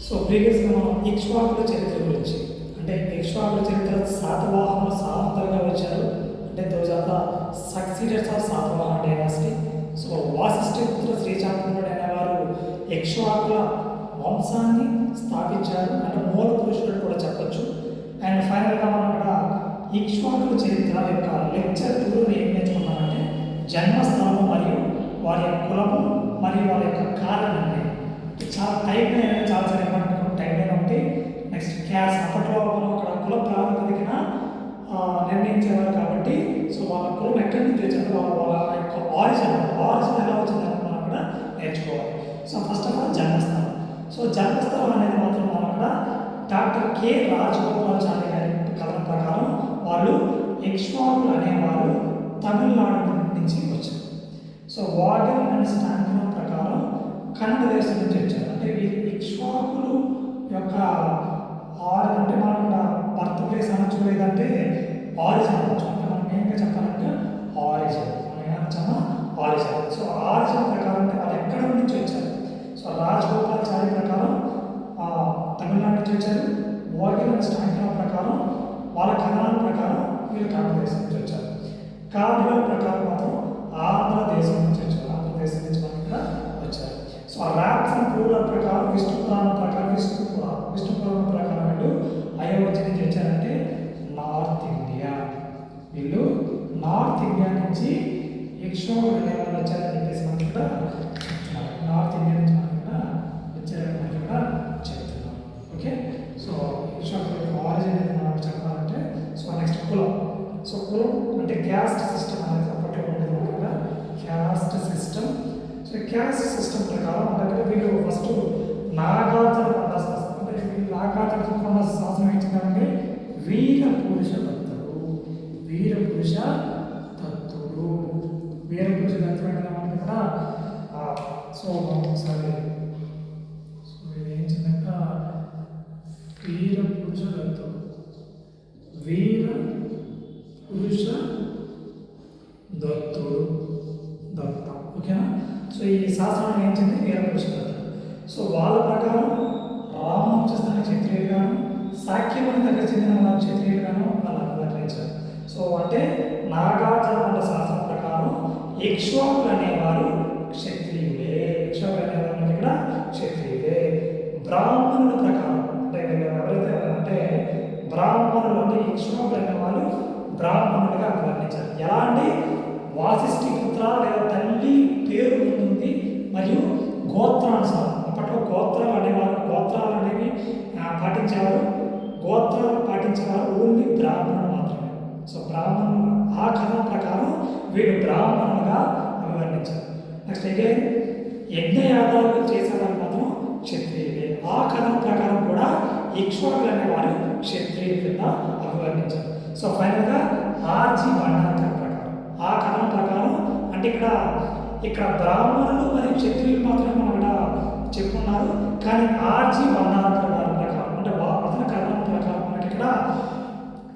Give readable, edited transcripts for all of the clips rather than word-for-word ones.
So ప్రీవియస్గా మనం ఇక్ష్వాకుల చరిత్ర గురించి, అంటే ఇక్ష్వాకుల చరిత్ర శాతవాహనులు సామంతలుగా వచ్చారు, అంటే those are the successors of Satavahana dynasty. So Vasishthaputra శ్రీశాంతనుడు అనేవారు ఇక్ష్వాకుల వంశాన్ని స్థాపించారు, అంటే మూల పురుషుడు కూడా చెప్పచ్చు. అండ్ ఫైనల్గా మనం ఇక్కడ ఇక్ష్వాకుల చరిత్ర యొక్క లెక్చర్ 2 ఏం నేర్చుకున్నామంటే జన్మస్థానము మరియు వారి యొక్క కులము మరియు వారి యొక్క కాలం అండి. చాలా టైప్ లైన్ చాలా చాలా ఇంపార్టెంట్ టైప్ లైన్ ఒకటి. నెక్స్ట్ క్యాస్ట్, అప్పట్లో మనం అక్కడ కుల ప్రాతిపదికన నిర్ణయించేవారు కాబట్టి సో వాళ్ళ కులం ఎక్కడి నుంచి వచ్చారు, వాళ్ళ యొక్క ఆరిజిన్ ఎలా వచ్చిందని మనం అక్కడ నేర్చుకోవాలి. సో ఫస్ట్ ఆఫ్ ఆల్ జన్మస్థానం. సో జన్మస్థానం అనేది మాత్రం మనం అక్కడ డాక్టర్ కె రాజగోపాలాచారి గారి కథనం ప్రకారం వాళ్ళు ఇక్ష్వాకులు అనేవారు తమిళనాడు నుంచి వచ్చారు. సో వాగన్ అండ్ స్టాంపినో ప్రకారం కన్నడ దేశం నుంచి వచ్చారు. అంటే వీరి ఇక్ష్వాకులు యొక్క అంటే మనం బర్త్ ప్లేస్ అనొచ్చు, లేదంటే ఆరిజిన్ అనొచ్చు. అంటే మనం మెయిన్గా చెప్పాలంటే ఆరిజిన్, మనం ఏమన్నా ఆరిజిన్. సో ఆరిజిన్ ప్రకారం అంటే వాళ్ళు ఎక్కడ నుంచి వచ్చారు. సో రాజగోపాలాచారి ప్రకారం తమిళనాడు నుంచి వచ్చారు. వాగన్ అండ్ స్టాంపినో ప్రకారం వాళ్ళ కథనాల ప్రకారం వీళ్ళు కన్నడ దేశం నుంచి వచ్చారు. కార్డినల్ ప్రకారం మాత్రం ఆంధ్రదేశం నుంచి వచ్చారు, ఆంధ్రదేశం నుంచి మనం ఇక్కడ వచ్చారు. సో ఆ ర్యాప్స్ అండ్ పూర్ల ప్రకారం విష్ణు పురాణం ప్రకారం వీళ్ళు అయోధ్య నుంచి వచ్చారంటే నార్త్ ఇండియా. వీళ్ళు నార్త్ ఇండియా నుంచి ఇక్ష్వాకులు అనేవాళ్ళు వచ్చారని చెప్పేసి మనకి ఇక్కడ నార్త్ ఇండియా నుంచి మనకి ఇక్కడ వచ్చారని మనకి ఇక్కడ చెప్తున్నాం. ఓకే, సో ఇక్ష్వాకుల యొక్క ఆరిజిన్ అనేది మనం చెప్పాలంటే సో నెక్స్ట్ కులం. సో కులం అంటే క్యాస్ట్ సిస్టమ్ అనేది అప్పట్లో ఉండేది మనకి ఇక్కడ caste system. So caste system ప్రకారం మన దగ్గర వీళ్ళు ఫస్ట్ నాగార్జున కొండ శాసనం, అంటే వీళ్ళు నాగార్జున కొండ శాసనం ఇచ్చిందంటే వీర పురుష దత్తుడు. వీర పురుష దత్తుడు అంటే మనకి ఇక్కడ సో ఒకసారి సో ఇది ఏం చెందాక వీర పురుష దత్తుడు, వీర పురుష దత్తుడు దత్త. ఓకేనా. సో ఈ శాస్త్రం ఏం చెంది వీర పురుష దత్తుడు. సో వాళ్ళ ప్రకారం రామవంశస్థాన క్షత్రియులుగాను, సాఖ్యమని దగ్గర చెందిన వాళ్ళ క్షత్రియులుగాను వాళ్ళు అభివర్ణించారు. సో అంటే నాగార్జున శాస్త్రం ప్రకారం ఇక్ష్వాకులు అనేవారు క్షత్రియులే. ఇక్ష్వాకులు అనేవారు ఇక్కడ క్షత్రియులే. బ్రాహ్మణుల ప్రకారం అంటే ఎవరైతే అంటే బ్రాహ్మణులు అంటే ఇక్ష్వాకులు అనేవాళ్ళు బ్రాహ్మణులుగా అభివర్ణించారు. ఎలా అంటే వాసిష్ఠి పుత్ర లేదా తల్లి పేరు ఉంటుంది మరియు గోత్రానుసారం. అప్పట్లో గోత్రాలు అనేవి పాటించేవారు. గోత్రాలు పాటించేవారు ఓన్లీ బ్రాహ్మణులు మాత్రమే. సో బ్రాహ్మణులు ఆ కథనం ప్రకారం వీళ్ళు బ్రాహ్మణులుగా అభివర్ణించారు. నెక్స్ట్ అగైన్ యజ్ఞయాగాలు చేసేవారు మాత్రం క్షత్రియులే. ఆ కథనం ప్రకారం కూడా ఇక్ష్వాకులు అనేవారు క్షత్రియుల కింద అభివర్ణించారు. సో ఫైనల్గా ఆర్జీ భండార్కర్ ప్రకారం ఆ కథనం ప్రకారం అంటే ఇక్కడ బ్రాహ్మణులు మరియు క్షత్రియులు మాత్రమే మనం ఇక్కడ చెప్పుకున్నారు. కానీ ఆర్జీ భండార్కర్ గారి ప్రకారం అంటే అతని కథనం ప్రకారం మనకి ఇక్కడ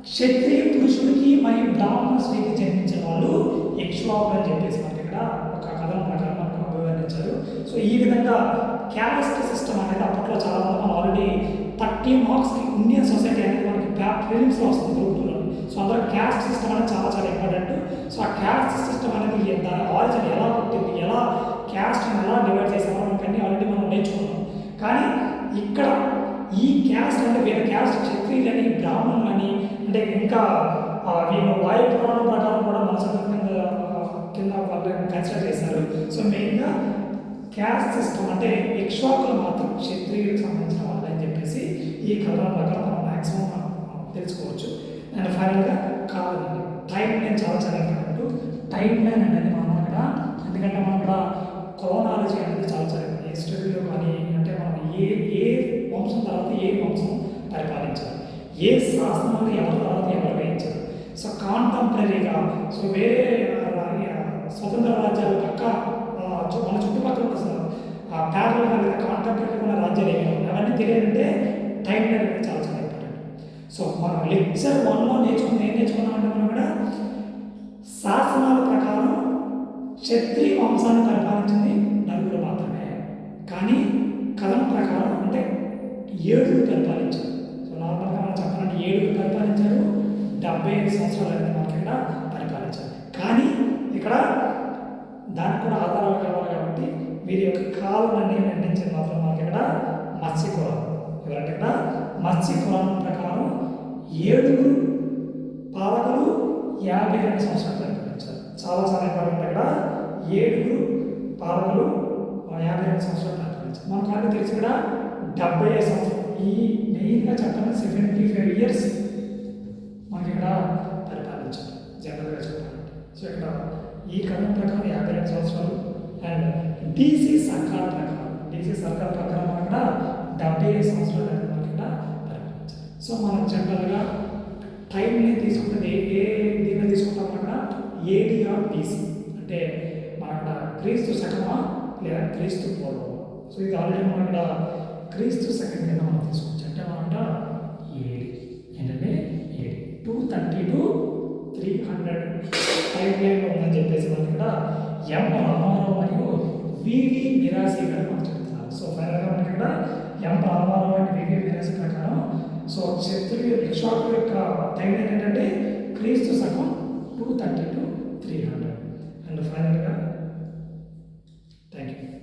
క్షత్రియ పురుషుడికి మరియు బ్రాహ్మణ స్త్రీకి జన్మించిన వాళ్ళు ఇక్ష్వాకులు అని చెప్పేసి మనకి ఇక్కడ ఒక కథనం ప్రకారం మనకు అభివర్ణించారు. సో ఈ విధంగా క్యాస్ట్ సిస్టమ్ అనేది అప్పట్లో చాలా మంది మనం ఆల్రెడీ 30 మార్క్స్కి ఇండియన్ సొసైటీ అనేది మనకి ప్రిలిమ్స్లో వస్తుంది గ్రూప్ 2లో. సో అందులో క్యాస్ట్ సిస్టమ్ అనేది చాలా చాలా ఇంపార్టెంట్. సో ఆ క్యాస్ట్ సిస్టమ్ అనేది దాని ఆరిజిన్ ఎలా పుట్టింది, ఎలా క్యాస్ట్ని ఎలా డివైడ్ చేసామో ఇవన్నీ ఆల్రెడీ మనం నేర్చుకున్నాం. కానీ ఇక్కడ ఈ క్యాస్ట్ అంటే వేరే క్యాస్ట్ క్షత్రియులని బ్రాహ్మణులని అంటే ఇంకా వీళ్ళు వాయు పురాణం ప్రకారం కూడా మనసు కింద వాళ్ళని కన్సిడర్ చేశారు. సో మెయిన్గా క్యాస్ట్ సిస్టమ్ అంటే ఇక్ష్వాకులు మాత్రం క్షత్రియులకు సంబంధించిన వాళ్ళు అని చెప్పేసి ఈ కథనం ప్రకారం మనం మ్యాక్సిమం తెలుసుకోవచ్చు. అండ్ ఫైనల్గా కావాలండి టైం లైన్ చాలా చాలా ఇంపార్టెంట్. టైం లైన్ అనేది మనం ఇక్కడ ఎందుకంటే మనం ఇక్కడ క్రోనాలజీ అనేది చాలా చాలా హిస్టరీలో కానీ అంటే మనం ఏ వంశం తర్వాత ఏ వంశం పరిపాలించాలి, ఏ శాసనాలు ఎవరి తర్వాత ఎవరు వేయించారు. సో కాంటెంపరీగా సో వేరే స్వతంత్ర రాజ్యాలు పక్క మన చుట్టుపక్కల ప్యారల్గా లేదా కాంటెంపరీగా ఉన్న రాజ్యాలు ఏమి ఉన్నాయి అవన్నీ తెలియాలంటే టైం లైన్ అనేది చాలా చాలా ఇంపార్టెంట్. సో మనం లెక్చర్ 1లో ఏం నేర్చుకున్నామంటే మనం కూడా శాసనాల ప్రకారం క్షత్రియ వంశాన్ని పరిపాలించింది 4 మాత్రమే. కానీ కథనం ప్రకారం అంటే 75 సంవత్సరాలు అనేది మనకి ఇక్కడ పరిపాలించారు. కానీ ఇక్కడ దానికి కూడా ఆధారాలు కావాలి కాబట్టి వీరి యొక్క కాలాన్ని నిర్ణయించింది మాత్రం మనకి ఇక్కడ మత్స్య కులం. ఎవరంటే ఇక్కడ మత్స్య కులం ప్రకారం 7 పాలకులు 52 సంవత్సరాలు పరిపాలించారు. చాలా చాలా ఇంపార్టెంట్. ఇక్కడ 7 పాలకులు 52 సంవత్సరాలు పరిపాలించారు. మనకు అన్నీ తెలిసి ఇక్కడ 75 సంవత్సరాలు ఈ మెయిన్గా చెప్పాలి 75 ఇయర్స్ మనకి ఇక్కడ పరిపాలించారు జనరల్గా చెప్పాలంటే. సో ఇక్కడ ఈ కాలం ప్రకారం 52 సంవత్సరాలు అండ్ డీసీ సర్కార్ ప్రకారం మనకి ఇక్కడ 75 సంవత్సరాలు అనేది మనకి ఇక్కడ పరిపాలించారు. సో మనం జనరల్గా టైంని తీసుకుంటే ఏ దీన్ని తీసుకుంటాం అక్కడ ఏడి ఆర్ బీసీ అంటే మన అక్కడ క్రీస్తు శకమా లేదా క్రీస్తు పూర్వం. సో ఇది ఆల్రెడీ మనం ఇక్కడ క్రీస్తు శకం కింద మనం తీసుకోవచ్చు. అంటే మనం అక్కడ ఏడి ఏంటంటే 230 to 300 టైం లైన్లో ఉందని చెప్పేసి మనకి ఇక్కడ ఎం రామారావు మరియు వివి మిరాసి గారు మనకు చెప్తున్నారు. సో ఫైనల్గా మనకి ఇక్కడ ఎం రామారావు అండ్ వివి మిరాసి ప్రకారం సో క్షత్రియ ఇక్ష్వాకు యొక్క టైం లైన్ ఏంటంటే క్రీస్తు శకం 230 to 300. అండ్ ఫైనల్గా థ్యాంక్ యూ.